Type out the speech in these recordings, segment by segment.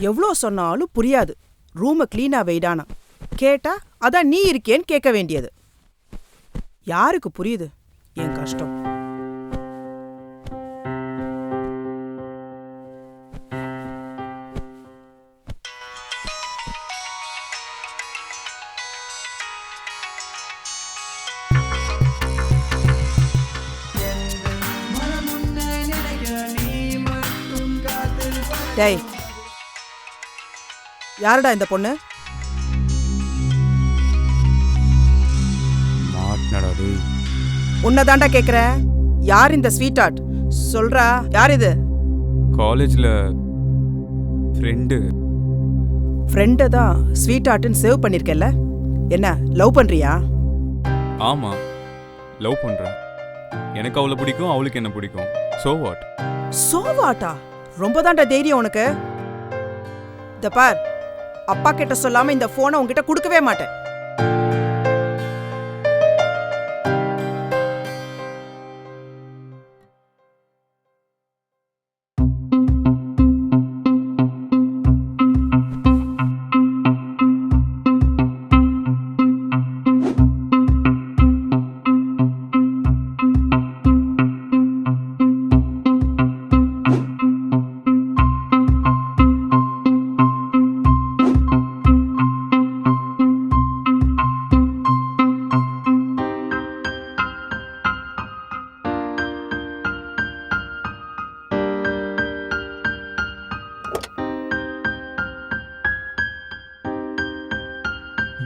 எவ்வளோ சொன்னாலும் புரியாது. ரூமை கிளீனா வைடானா கேட்டா அதான் நீ இருக்கேன்னு கேட்க வேண்டியது. யாருக்கு புரியுது என் கஷ்டம்? டேய், யாருடா இந்த பொண்ணு? உன்னதாண்டா கேக்குற. யார் இந்த ஸ்வீட் ஆர்ட்? சொல்றா, யார் இது? காலேஜ்ல ஃப்ரெண்டு தான் ஸ்வீட் ஆர்ட்னு சேவ் பண்ணிருக்கல. என்ன லவ் பண்றியா? ஆமா, லவ் பண்றேன். எனக்கு அவளை பிடிக்கும், அவளுக்கு என்ன பிடிக்கும். So what? சோ வாட்டா? ரொம்ப தாண்டா தைரியம் உனக்கு. இந்த பார், அப்பா கிட்ட சொல்லாம இந்த போனை உன்கிட்ட கொடுக்கவே மாட்டேன்.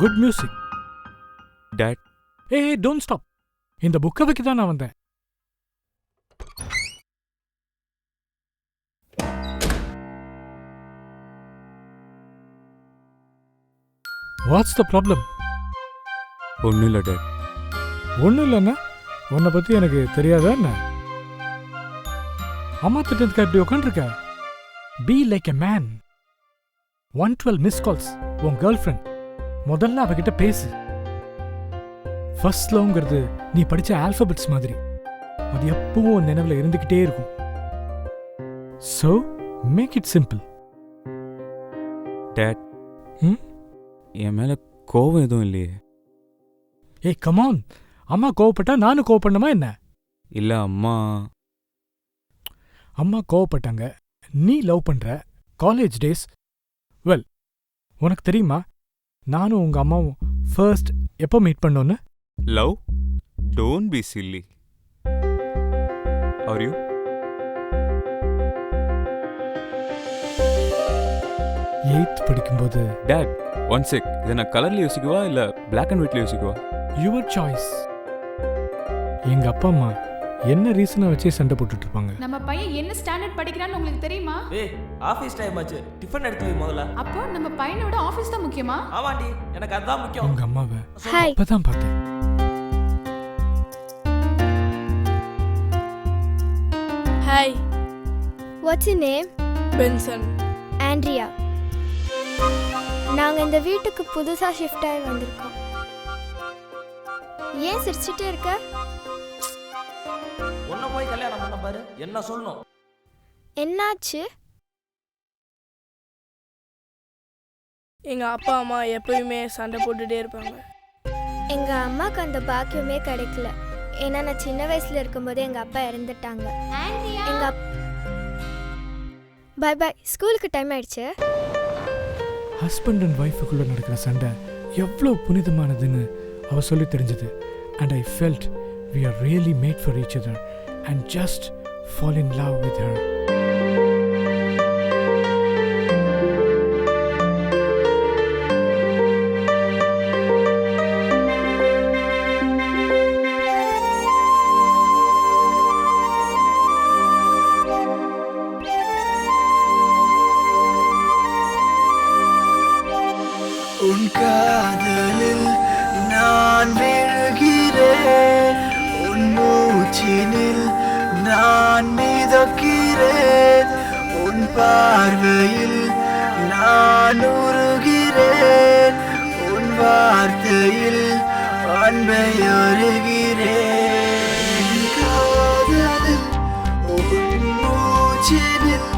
Good music. டாட். ஏய், டோன்ட் ஸ்டாப். இந்த புக்கை வைக்க தான் நான் வந்தேன். What's the problem? ஒன்றும் இல்லை டாட். ஒன்றும் இல்லைன்னா உன்னை பற்றி எனக்கு தெரியாதா என்ன? அம்மா திட்டத்துக்கு இப்படி உட்காந்துருக்க. Be like a man. 112 miss calls. உன் கேர்ள் ஃப்ரெண்ட். முதல்ல அவகிட்ட பேசு. ஃபர்ஸ்ட் லவ்ங்கிறது நீ படிச்ச ஆல்பபெட்ஸ் மாதிரி. அது எப்பவும் நினைவுல இருந்துகிட்டே இருக்கும். So make it simple. Dad, என் மேல கோவம் எதுவும் இல்லையே. ஏய் கம் ஆன். அம்மா கோவப்பட்டா நானும் கோவப்படணுமா என்ன? இல்ல, அம்மா கோவப்பட்டாங்க. நீ லவ் பண்ற. College days. வெல், உனக்கு தெரியுமா நானும் உங்க அம்மாவும் ஃபர்ஸ்ட் எப்போ மீட் பண்ணோன்னு? Love? Don't be silly. Are you? Eighth படிக்கும்போது. Dad, one sec. இதை நான் கலர்ல யோசிக்கவா இல்ல பிளாக் அண்ட் ஒயிட்ல யோசிக்கவா? Your choice. எங்க அப்பா அம்மா என்ன ரீசனை வச்சு சண்டை போட்டுட்டு இருப்பாங்க. நம்ம பையன் என்ன ஸ்டாண்டர்ட் படிக்கிறான்னு உங்களுக்கு தெரியுமா? ஏய், ஆபீஸ் டைம் ஆச்சு. டிஃபன் எடுத்து வை முதல்ல. அப்போ நம்ம பையனோட ஆபீஸ் தான் முக்கியமா? ஆமாண்டி, எனக்கு அதான் முக்கியம். உங்க அம்மாவை அப்பதான் பார்த்தேன். Hi. What's your name? Benson. Andrea. நாங்க இந்த வீட்டுக்கு புதுசா ஷிஃப்ட் ஆகி வந்திருக்கோம். ஏன் சிரிச்சிட்டே இருக்க? உன்னை போய் கல்யாணம் பண்ண பாரு, என்ன சொல்லணும்? என்னாச்சு? எங்க அப்பா அம்மா எப்பயுமே சண்டை போட்டுட்டே இருப்பாங்க. எங்க அம்மாக்கு அந்த பாக்கியமே கிடைக்கல. ஏன்னா நான் சின்ன வயசுல இருக்கும்போது எங்க அப்பா இறந்துட்டாங்க. எங்க பை பை, ஸ்கூலுக்கு டைம் ஆயிடுச்சு. ஹஸ்பண்ட் அண்ட் ஒய்ஃபுக்குள்ள நடக்கிற சண்டை எவ்வளோ புனிதமானதுன்னு அவ சொல்லி தெரிஞ்சது. And I felt we are really made for each other and just fall in love with her. உன் காதலில் நான் விழுகிறேன், உன் மூச்சினில் நான் மிதக்கிறேன், உன் பார்வையில் நான் உருகிறேன், உன் வார்த்தையில் அன்பை அருகிறேன். காதலில் உன் மூச்சினில்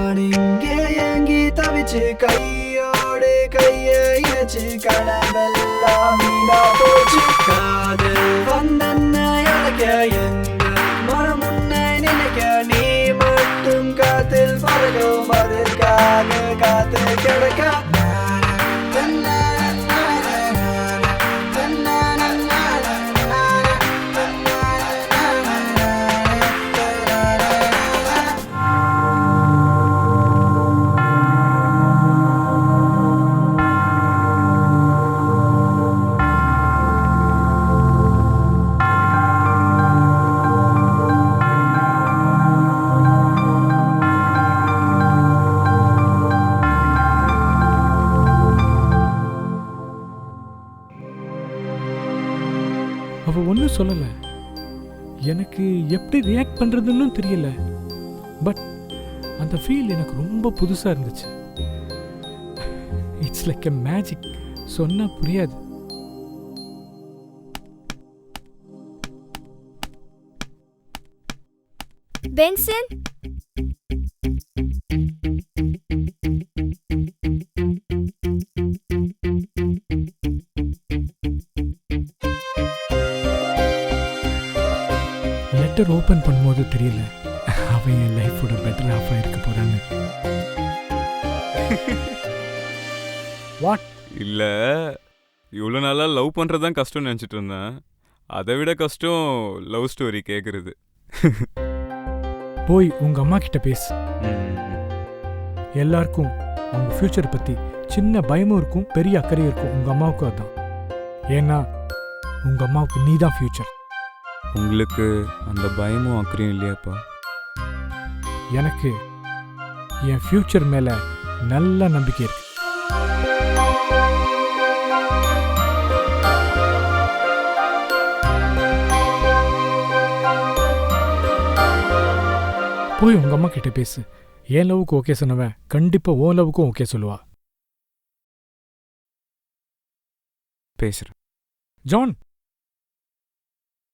நான் இங்கே ஏங்கி தவிச்சு கையோடு கையை இணைச்சு கனவெல்லாம் வீணா போச்சு. காதல் வந்தன்ன இழக்க எந்த மனம் உன்னை நினைக்க நீ மட்டும் காத்தில் பறக்கும் அதற்காக காத்து கிடக்க. அவ ஒன்றும் சொல்லலை. எனக்கு எப்படி ரியாக்ட் பண்ணுறதுன்னு தெரியல. பட் அந்த ஃபீல் எனக்கு ரொம்ப புதுசாக இருந்துச்சு. It's like a magic. சொன்னால் புரியாது. பென்சன், லெட்டர் ஓப்பன் பண்ணும்போது தெரியல அவன் என் லைஃபோட பெட்டர் ஆஃபாக இருக்க போறான்னு. வாட்? இல்லை, இவ்வளோ நாளாக லவ் பண்ணுறது தான் கஷ்டம்னு நினச்சிட்டு இருந்தேன். அதை விட கஷ்டம் லவ் ஸ்டோரி கேட்குறது. போய் உங்கள் அம்மா கிட்ட பேசு. எல்லாருக்கும் அவங்க ஃப்யூச்சர் பற்றி சின்ன பயமும் இருக்கும், பெரிய அக்கறையும் இருக்கும். உங்கள் அம்மாவுக்கும் அதுதான். ஏன்னா உங்கள் அம்மாவுக்கு நீ தான் ஃப்யூச்சர். உங்களுக்கு அந்த பயமும் அக்கறையும் இல்லையாப்பா? எனக்கு என் ஃப்யூச்சர் மேலே நல்ல நம்பிக்கை இருக்கு. போய் உங்க அம்மா கிட்ட பேசு. என் லவ்வுக்கு ஓகே சொன்னவன் கண்டிப்பா ஓ லவ்வுக்கும் ஓகே சொல்லுவா. பேசுறேன். ஜான்,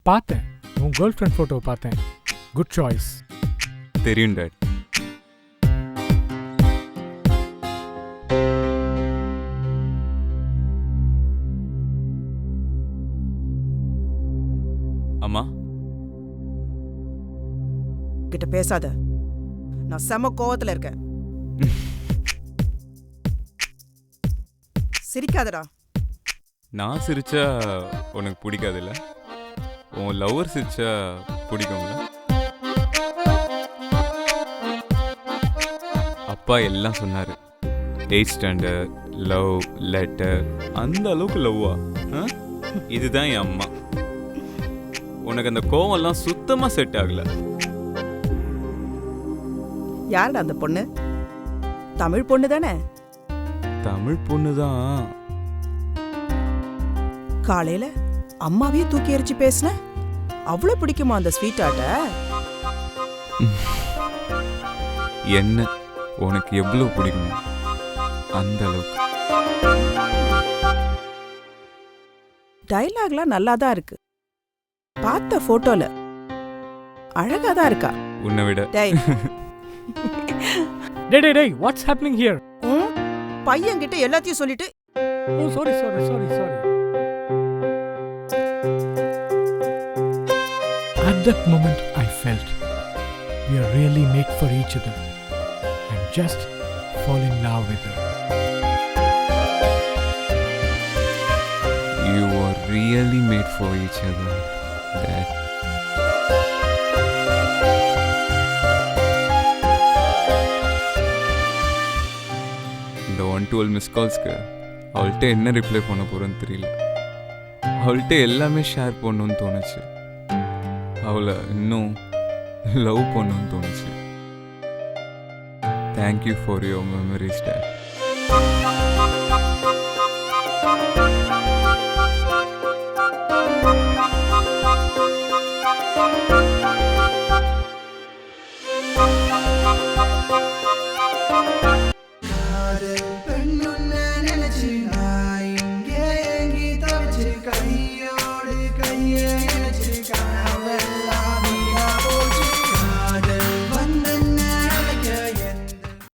பார்த்தேன் உன் கேர்ள் ஃப்ரெண்ட் ஃபோட்டோவை பார்த்தேன். Good choice. தெரியும் டாட். அம்மா கிட்ட பேசாத. நான் செம கோவத்துல இருக்கேன். சிரிக்காதடா. நான் சிரிச்சா உனக்கு பிடிக்காதுல்ல? உன் லவ்வர் சிரிச்சா பிடிக்கும்ல? அப்பா எல்லாம் சொன்னாரு. 8th ஸ்டாண்டர்ட், லவ் லெட்டர், அந்த அளவுக்கு லவ்வா? இதுதான் என் அம்மா. உனக்கு அந்த கோவம்லாம் சுத்தமா செட் ஆகல. யாருடா அந்த பொண்ணு? தமிழ் பொண்ணு தானே? தமிழ் பொண்ணுதான். காலையில அம்மாவையே தூக்கி எறிச்சு பேசுன. அவ்வளவு பிடிக்குமா அந்த ஸ்வீட் ஆட்ட? என்ன உனக்கு எவ்வளவு பிடிக்குமோ அந்த அளவுக்கு. டைலாக்லாம் நல்லா தான் இருக்கு. பார்த்த போட்டோல அழகா தான் இருக்கா. உன்னை விட. டேய் டேய் வாட்ஸ் ஹேப்பனிங் ஹியர்? பையன் கிட்ட எல்லாத்தையும் சொல்லிட்டு. ஓ sorry. At that moment I felt we are really made for each other and just fall in love with her. You are really made for each other, Dad. இந்த 112 miss கால்ஸ்க்கு அவள்கிட்ட என்ன reply பண்ண போறேன்னு தெரியல. அவள்கிட்ட எல்லாமே ஷேர் பண்ணணும்னு தோணுச்சு. அவளை இன்னும் லவ் பண்ணணும்னு தோணுச்சு. Thank you for your memories dot. நினைச்சு நான் இங்கே ஏங்கி தவிச்சு கையோடு கையை